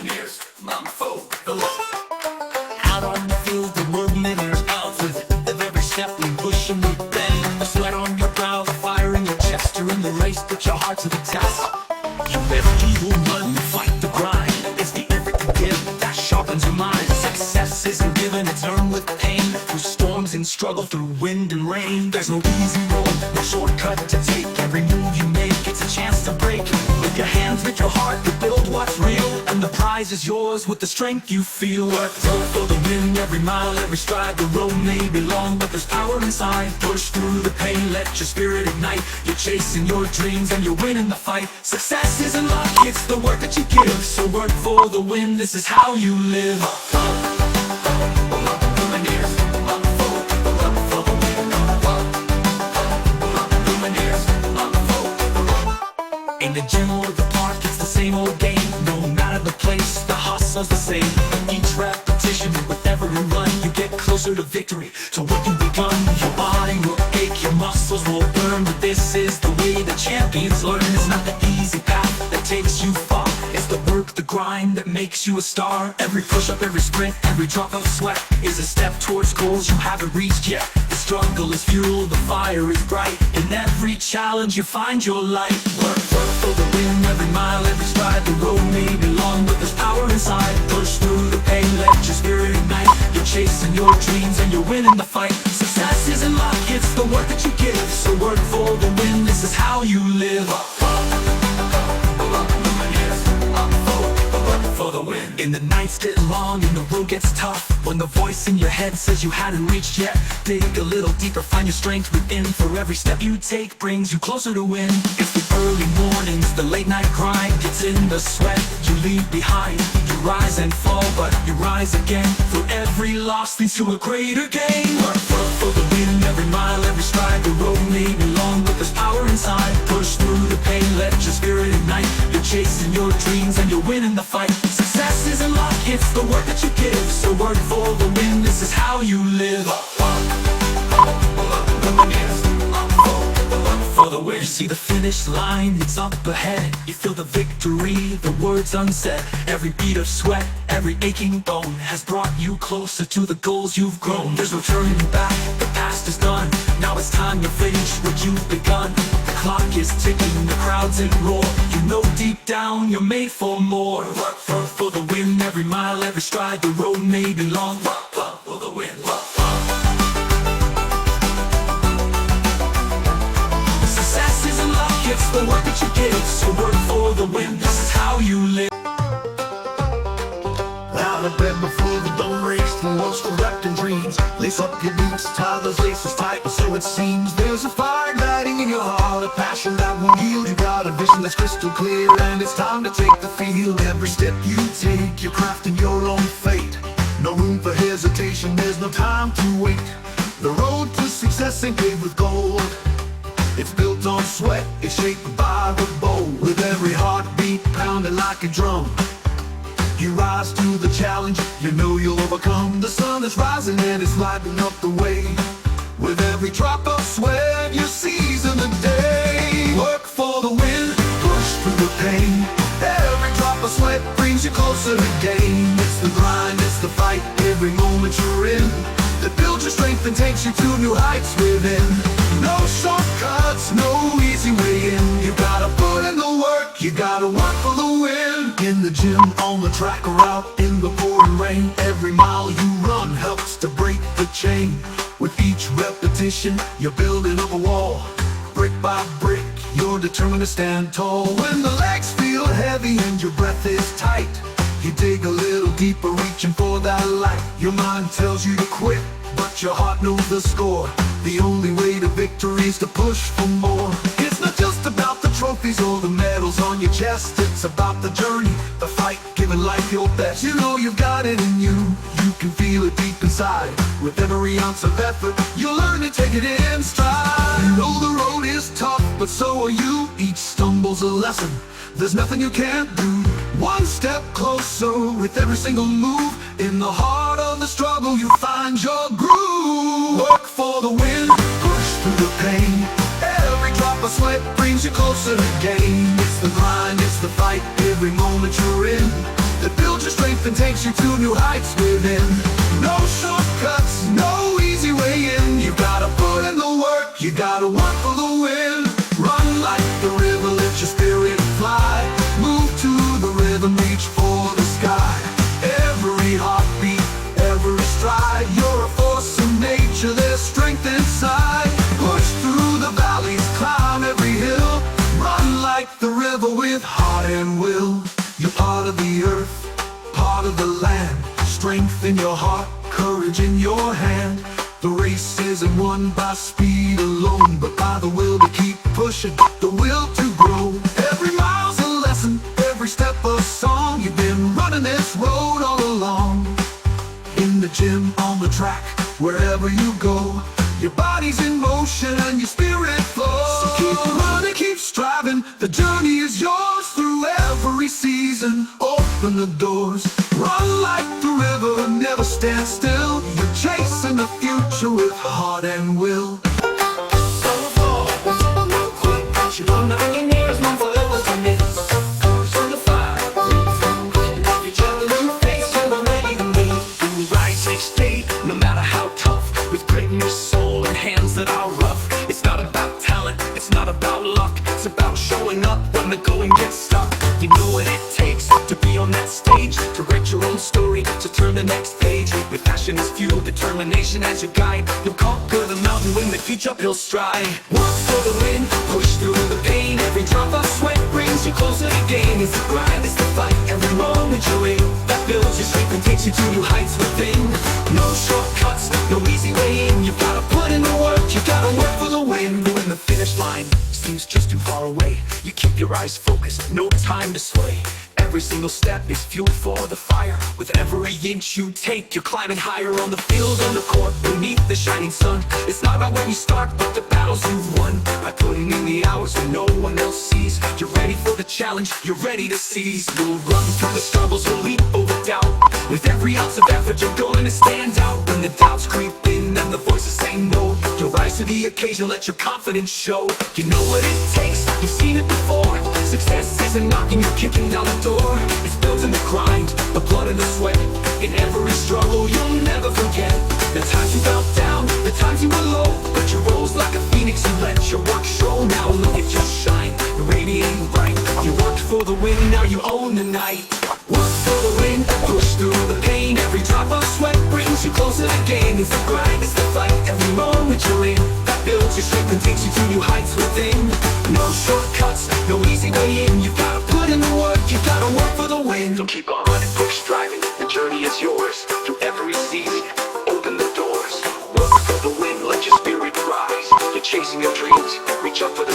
lumineers, mum folk. Out on the field, the world mirrors out with every step we push and we bend. The sweat on your brow, the fire in your chest. You're in the race, put your heart to the test. You will run, fight the grind. It's the effort to give that sharpens your mind. Success isn't given, it's earned with pain. Through storms and struggle, through wind and rain. There's no easy road, no shortcut to take. Every move you make, it's a chance to break. With your hands, with your heart, to build what's real. And the prize is yours with the strength you feel. Work for the win, every mile, every stride. The road may be long, but there's power inside. Push through the pain, let your spirit ignite. You're chasing your dreams and you're winning the fight. Success isn't luck, it's the work that you give. So work for the win, this is how you live. In the gym or the park, it's the same old game. No matter the place, the hustle's the same. Each repetition, with every run, you get closer to victory, to what you've begun. Your body will ache, your muscles will burn, but this is the way the champions learn. It's not the easy path that takes you far. It's the work, the grind that makes you a star. Every push-up, every sprint, every drop of sweat is a step towards goals you haven't reached yet. The struggle is fuel, the fire is bright. In every challenge you find your light. Work for the win, every mile, every stride. The road may be long, but there's power inside. Push through the pain, let your spirit ignite. You're chasing your dreams and you're winning the fight. Success isn't luck, it's the work that you give. So work for the win, this is how you live. For the win. In the nights get long and the road gets tough, when the voice in your head says you hadn't reached yet, dig a little deeper, find your strength within. For every step you take brings you closer to win. It's the early mornings, the late night grind. It's in the sweat you leave behind. You rise and fall, but you rise again. Through every loss leads to a greater gain. Work for the win, every mile, every stride. The road may be long, but there's power inside. Push through the pain, let your spirit ignite. You're chasing your dreams and you're winning the fight. Success isn't luck, it's the work that you give. So work for the win, this is how you live. For the win. You see the finish line, it's up ahead. You feel the victory, the words unsaid. Every beat of sweat, every aching bone has brought you closer to the goals you've grown. There's no turning back, the past is done. Now it's time to finish what you've begun. The clock is ticking, the crowds in roar. You know deep down you're made for more. Work for the win, every mile, every stride. The road may be long, for the win. Success isn't luck, it's the work that you give. So work for the win, this is how you live. Out of bed before the dawn breaks, the world's corrupt in dreams. Lace up your boots, tie those laces tight, but so it seems. There's a fire lighting in your heart, a passion that won't yield. You got a vision that's crystal clear, and it's time to take the field. Every step you take, you're crafting your own fate. No room for hesitation, there's no time to wait. The road to success ain't paved with gold. It's built on sweat, it's shaped by the bold. With every heartbeat pounding like a drum, you rise to the challenge, you know you'll overcome. The sun is rising and it's lighting up the way. With every drop of sweat, you season the day. Work for the win, push through the pain. Every drop of sweat brings you closer to gain. It's the grind, it's the fight, every moment you're in, that builds your strength and takes you to new heights within. No shortcuts, no easy way in. You gotta put in the work, you gotta work for the win. In the gym, on the track, or out in the pouring rain, every mile you run helps to break the chain. With each repetition, you're building up a wall. Brick by brick, you're determined to stand tall. When the legs feel heavy and your breath is tight, you dig a little deeper, reaching for that light. Your mind tells you to quit, but your heart knows the score. The only way to victory is to push for more. It's not just about the trophies or the medals on your chest. It's about the journey, the fight, giving life your best. You know you've got it in you, you can feel it deep inside. With every ounce of effort, you'll learn to take it in stride. You know the road is tough, but so are you. Each stumble's a lesson, there's nothing you can't do. One step closer with every single move. In the heart of the struggle you find your groove. Work for the win, push through the pain. Every drop of sweat brings you closer to gain. It's the grind, it's the fight, every moment you're in, that builds your strength and takes you to new heights within. No shortcuts, no easy way in. You gotta put in the work, you gotta work for the win. Run like the river, let your spirit fly. Move to the rhythm, reach for the sky. Every heartbeat, every stride, you're a force of nature, there's strength inside. Push through the valleys, climb every hill. Run like the river with heart and will. You're part of the earth, part of the land. Strength in your heart, courage in your hand. The race isn't won by speed alone, but by the will to keep pushing, the will to grow. Every mile's a lesson, every step a song. You've been running this road all along. In the gym, on the track, wherever you go, your body's in motion and your spirit flows. So keep running, keep striving, the journey is yours. Through every season, open the doors. Run like the river, never stand still. You're chasing the future with heart and will. You don't know your ears, no forever to miss. From the fire, you tell a new face, you're ready to meet. You rise each day, no matter how tough, with grit in your soul and hands that are rough. It's not about talent, it's not about luck, it's about showing up when the going gets stuck. You know what it takes to be on that stage, to write your own story, to turn the next page. With passion as fuel, determination as your guide, you'll conquer the mountain when the each uphill stride. Work for the win, push through the pain. Every drop of sweat brings you closer to gain. It's the grind, it's the fight, every moment you're in, that builds your strength and takes you to new heights within. No shortcuts, no easy way in. You've gotta put in the work, you gotta work for the win. When the finish line seems just too far away, you keep your eyes focused, no time to sway. Every single step is fuel for the fire. With every inch you take, you're climbing higher. On the field, on the court, beneath the shining sun. It's not about when you start, but the battles you've won. By putting in the hours when no one else sees, you're ready for the challenge, you're ready to seize. You'll run through the struggles, you'll leap over doubt. With every ounce of effort, you're going to stand out. When the doubts creep in and the voices say no, you'll rise to the occasion, let your confidence show. You know what it takes, you've seen it before. Success isn't knocking, you're kicking down the door. It's built in the grind, the blood and the sweat. In every struggle you'll never forget. The times you felt down, the times you were low, but you rose like a phoenix, you let your work show. Now look at you shine, you're radiating bright. You worked for the win, now you own the night. Work for the win, push through the pain. Every drop of sweat brings you closer to gain. It's the grind, it's the fight, every moment you're in, that builds your strength and takes you to new heights within. No shortcuts, no easy way in. You've gotta put in the work, you gotta work for the win. So keep on running, push, striving, the journey is yours. Through every season, open the doors. Work for the win, let your spirit rise. You're chasing your dreams, reach up for the